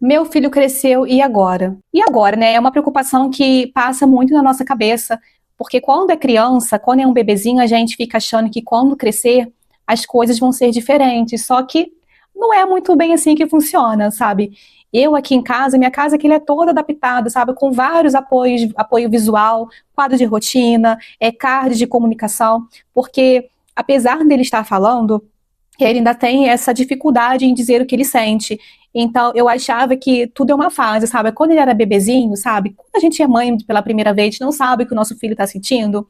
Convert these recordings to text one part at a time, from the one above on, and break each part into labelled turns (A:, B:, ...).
A: Meu filho cresceu e agora? E agora, né? É uma preocupação que passa muito na nossa cabeça, porque quando é criança, quando é um bebezinho, a gente fica achando que quando crescer, as coisas vão ser diferentes. Só que não é muito bem assim que funciona, sabe? Eu aqui em casa, minha casa aqui ela é toda adaptada, sabe? Com vários apoios, apoio visual, quadro de rotina, card de comunicação, porque apesar dele estar falando, ele ainda tem essa dificuldade em dizer o que ele sente. Então, eu achava que tudo é uma fase, sabe? Quando ele era bebezinho, sabe? Quando a gente é mãe pela primeira vez, a gente não sabe o que o nosso filho está sentindo.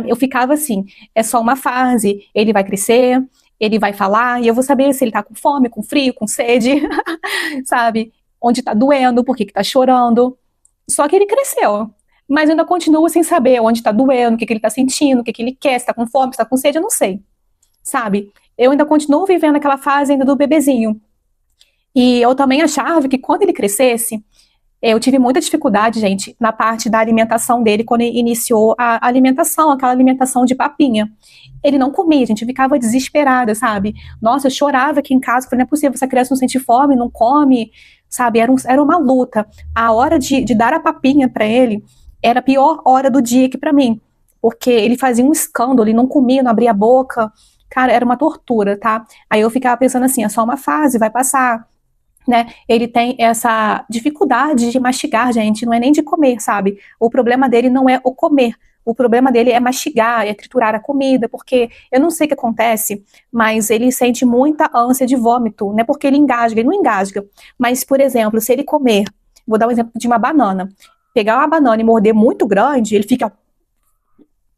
A: Eu ficava assim, é só uma fase, ele vai crescer, ele vai falar, e eu vou saber se ele tá com fome, com frio, com sede, sabe? Onde tá doendo, por que que tá chorando. Só que ele cresceu. Mas eu ainda continuo sem saber onde tá doendo, o que que ele tá sentindo, o que que ele quer, se tá com fome, se tá com sede, eu não sei, sabe? Eu ainda continuo vivendo aquela fase ainda do bebezinho. E eu também achava que quando ele crescesse, eu tive muita dificuldade, gente, na parte da alimentação dele, quando ele iniciou a alimentação, aquela alimentação de papinha. Ele não comia, gente, eu ficava desesperada, sabe? Nossa, eu chorava aqui em casa, falei, não é possível, essa criança não sente fome, não come, sabe? Era uma luta. A hora de dar a papinha para ele era a pior hora do dia aqui para mim, porque ele fazia um escândalo, ele não comia, não abria a boca, cara, era uma tortura, tá? Aí eu ficava pensando assim, é só uma fase, vai passar, né? Ele tem essa dificuldade de mastigar, gente, não é nem de comer, sabe? O problema dele não é o comer, o problema dele é mastigar, é triturar a comida, porque eu não sei o que acontece, mas ele sente muita ânsia de vômito, não é porque ele não engasga, mas, por exemplo, se ele comer, vou dar um exemplo de uma banana, pegar uma banana e morder muito grande, ele fica,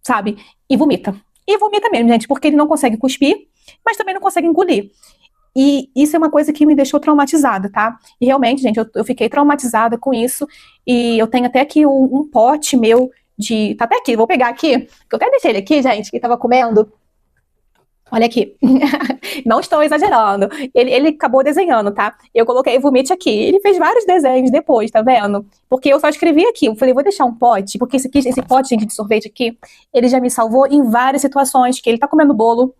A: sabe, e vomita. E vomita mesmo, gente, porque ele não consegue cuspir, mas também não consegue engolir. E isso é uma coisa que me deixou traumatizada, tá? E realmente, gente, eu fiquei traumatizada com isso. E eu tenho até aqui um pote meu de. Tá até aqui, vou pegar aqui. Que eu até deixei ele aqui, gente, que tava comendo. Olha aqui. Não estou exagerando. Ele acabou desenhando, tá? Eu coloquei vomite aqui. Ele fez vários desenhos depois, tá vendo? Porque eu só escrevi aqui. Eu falei, vou deixar um pote, porque esse pote, gente, de sorvete aqui, ele já me salvou em várias situações. Que ele tá comendo bolo,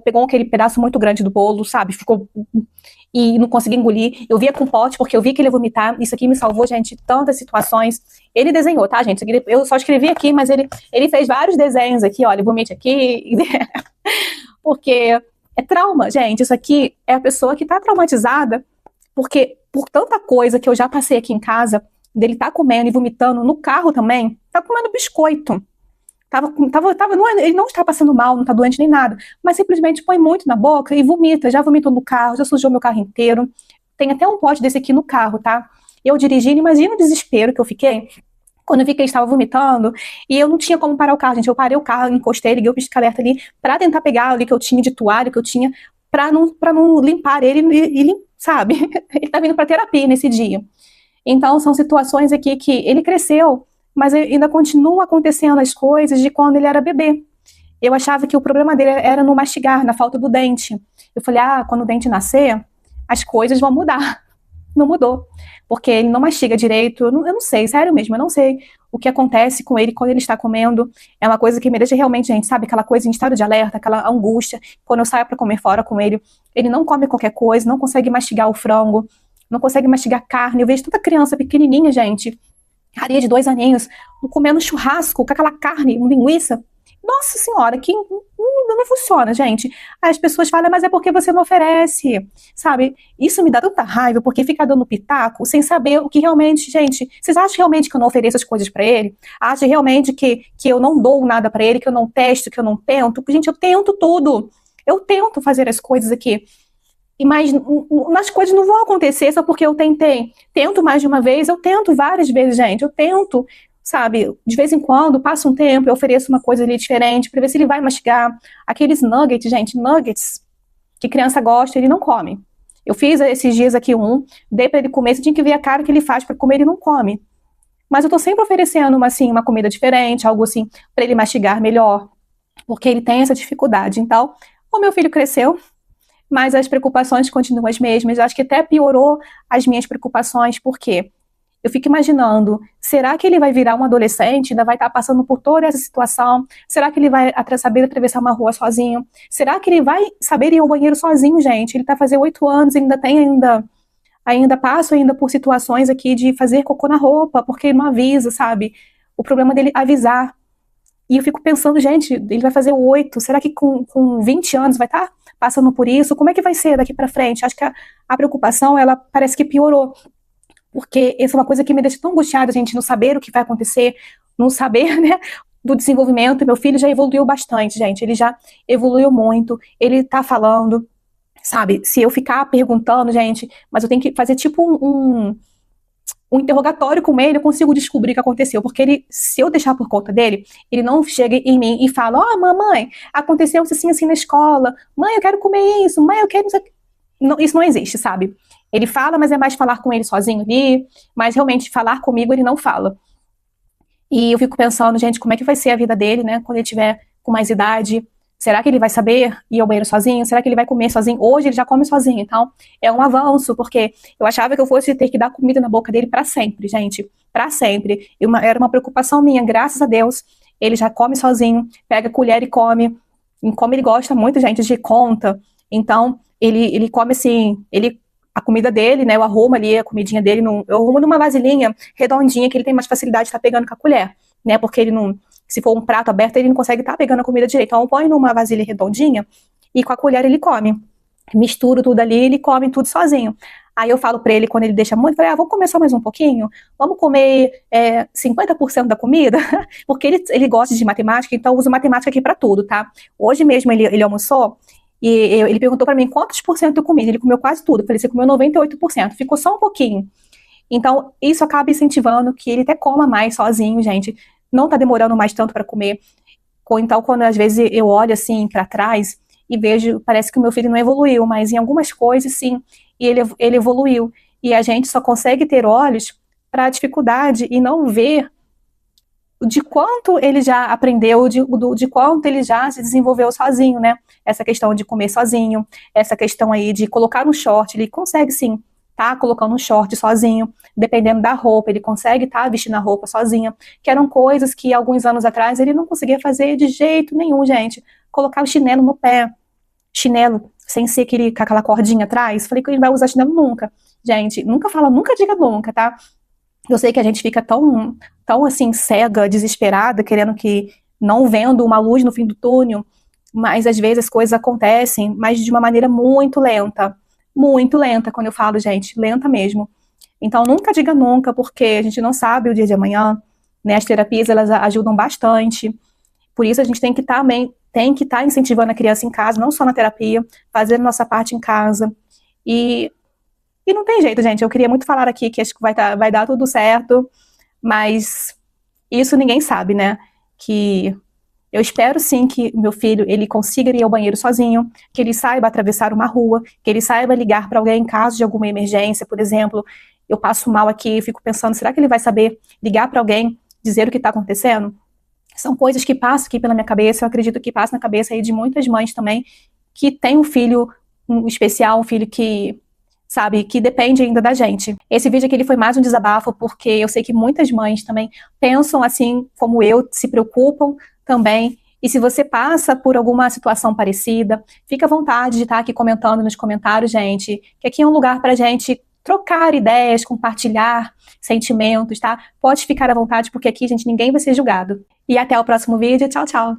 A: pegou aquele pedaço muito grande do bolo, sabe? Ficou. E não consegui engolir. Eu via com pote, porque eu vi que ele ia vomitar. Isso aqui me salvou, gente, de tantas situações. Ele desenhou, tá, gente? Eu só escrevi aqui, mas ele fez vários desenhos aqui, olha, vomite aqui. Porque é trauma, gente. Isso aqui é a pessoa que tá traumatizada, porque por tanta coisa que eu já passei aqui em casa, dele tá comendo e vomitando no carro também, tá comendo biscoito. Ele não está passando mal, não está doente nem nada, mas simplesmente põe muito na boca e vomita. Já vomitou no carro, já sujou meu carro inteiro. Tem até um pote desse aqui no carro, tá? Eu dirigindo, imagina o desespero que eu fiquei quando eu vi que ele estava vomitando e eu não tinha como parar o carro, gente. Eu parei o carro, encostei, liguei o pisca-alerta ali pra tentar pegar ali que eu tinha de toalha, que eu tinha, pra não limpar ele sabe? Ele tá vindo pra terapia nesse dia. Então, são situações aqui que ele cresceu, mas ainda continua acontecendo as coisas de quando ele era bebê. Eu achava que o problema dele era no mastigar, na falta do dente. Eu falei, quando o dente nascer, as coisas vão mudar. Não mudou, porque ele não mastiga direito. Eu não sei, sério mesmo, eu não sei o que acontece com ele quando ele está comendo. É uma coisa que me deixa realmente, gente, sabe, aquela coisa em estado de alerta, aquela angústia. Quando eu saio para comer fora com ele não come qualquer coisa, não consegue mastigar o frango, não consegue mastigar carne. Eu vejo tanta criança pequenininha, gente, carinha de 2 aninhos, comendo churrasco com aquela carne, linguiça. Nossa senhora, que não funciona, gente. Aí as pessoas falam, mas é porque você não oferece, sabe? Isso me dá tanta raiva, porque fica dando pitaco sem saber o que realmente, gente, vocês acham realmente que eu não ofereço as coisas pra ele? Acham realmente que eu não dou nada pra ele, que eu não testo, que eu não tento? Gente, eu tento tudo. Eu tento fazer as coisas aqui. Mas as coisas não vão acontecer só porque eu tentei. Tento mais de uma vez, eu tento várias vezes, gente. Eu tento, sabe? De vez em quando, passa um tempo, eu ofereço uma coisa ali diferente para ver se ele vai mastigar. Aqueles nuggets, gente, nuggets que criança gosta, ele não come. Eu fiz esses dias aqui dei para ele comer, você tinha que ver a cara que ele faz para comer, ele não come. Mas eu tô sempre oferecendo uma comida diferente, algo assim, para ele mastigar melhor, porque ele tem essa dificuldade. Então, o meu filho cresceu, mas as preocupações continuam as mesmas. Eu acho que até piorou as minhas preocupações, porque eu fico imaginando, será que ele vai virar um adolescente, ainda vai estar passando por toda essa situação? Será que ele vai saber atravessar uma rua sozinho? Será que ele vai saber ir ao banheiro sozinho, gente? Ele está fazendo 8 anos, ainda tem ainda passo ainda por situações aqui de fazer cocô na roupa, porque ele não avisa, sabe? O problema dele é avisar. E eu fico pensando, gente, ele vai fazer 8, será que com 20 anos vai estar passando por isso? Como é que vai ser daqui pra frente? Acho que a preocupação, ela parece que piorou, porque essa é uma coisa que me deixa tão angustiada, gente, não saber o que vai acontecer, não saber, né, do desenvolvimento. Meu filho já evoluiu bastante, gente, ele já evoluiu muito, ele tá falando, sabe? Se eu ficar perguntando, gente, mas eu tenho que fazer tipo um interrogatório com ele, eu consigo descobrir o que aconteceu, porque ele, se eu deixar por conta dele, ele não chega em mim e fala, ó, mamãe, aconteceu assim, assim na escola, mãe, eu quero comer isso, mãe, eu quero isso aqui. Não, isso não existe, sabe? Ele fala, mas é mais falar com ele sozinho ali, mas realmente falar comigo ele não fala. E eu fico pensando, gente, como é que vai ser a vida dele, né, quando ele tiver com mais idade? Será que ele vai saber ir ao banheiro sozinho? Será que ele vai comer sozinho? Hoje ele já come sozinho, então é um avanço, porque eu achava que eu fosse ter que dar comida na boca dele para sempre, gente, para sempre. Era uma preocupação minha, graças a Deus, ele já come sozinho, pega a colher e como ele gosta muito, gente, de conta, então ele come assim, a comida dele, né, eu arrumo ali a comidinha dele, eu arrumo numa vasilhinha redondinha que ele tem mais facilidade de estar pegando com a colher, né, porque ele não, se for um prato aberto, ele não consegue estar pegando a comida direito, então eu ponho numa vasilha redondinha e com a colher ele come, misturo tudo ali, ele come tudo sozinho. Aí eu falo pra ele, quando ele deixa muito, eu falei, vamos comer só mais um pouquinho? Vamos comer 50% da comida? Porque ele gosta de matemática, então eu uso matemática aqui pra tudo, tá? Hoje mesmo ele almoçou, e ele perguntou pra mim quantos por cento eu comi. Ele comeu quase tudo. Eu falei, você comeu 98%, ficou só um pouquinho. Então, isso acaba incentivando que ele até coma mais sozinho, gente. Não tá demorando mais tanto pra comer. Então, quando às vezes eu olho assim pra trás e vejo, parece que o meu filho não evoluiu, mas em algumas coisas sim, e ele evoluiu. E a gente só consegue ter olhos para a dificuldade e não ver de quanto ele já aprendeu, de quanto ele já se desenvolveu sozinho, né? Essa questão de comer sozinho, essa questão aí de colocar um short, ele consegue sim, tá colocando um short sozinho, dependendo da roupa, ele consegue estar vestindo a roupa sozinha, que eram coisas que alguns anos atrás ele não conseguia fazer de jeito nenhum, gente. Colocar o chinelo no pé, chinelo sem ser com aquela cordinha atrás, falei que ele vai usar chinelo nunca. Gente, nunca diga nunca, tá? Eu sei que a gente fica tão assim, cega, desesperada, querendo não vendo uma luz no fim do túnel, mas às vezes as coisas acontecem, mas de uma maneira muito lenta, quando eu falo, gente, lenta mesmo. Então, nunca diga nunca, porque a gente não sabe o dia de amanhã, né? As terapias, elas ajudam bastante, por isso a gente tem que estar incentivando a criança em casa, não só na terapia, fazer a nossa parte em casa, e não tem jeito, gente, eu queria muito falar aqui que acho que vai dar tudo certo, mas isso ninguém sabe, né, que eu espero sim que meu filho, ele consiga ir ao banheiro sozinho, que ele saiba atravessar uma rua, que ele saiba ligar para alguém em caso de alguma emergência, por exemplo, eu passo mal aqui, fico pensando, será que ele vai saber ligar para alguém, dizer o que está acontecendo? São coisas que passam aqui pela minha cabeça, eu acredito que passa na cabeça aí de muitas mães também, que tem um filho especial, um filho que, sabe, que depende ainda da gente. Esse vídeo aqui ele foi mais um desabafo, porque eu sei que muitas mães também pensam assim como eu, se preocupam também. E se você passa por alguma situação parecida, fica à vontade de estar aqui comentando nos comentários, gente, que aqui é um lugar pra gente trocar ideias, compartilhar sentimentos, tá? Pode ficar à vontade, porque aqui, gente, ninguém vai ser julgado. E até o próximo vídeo. Tchau, tchau!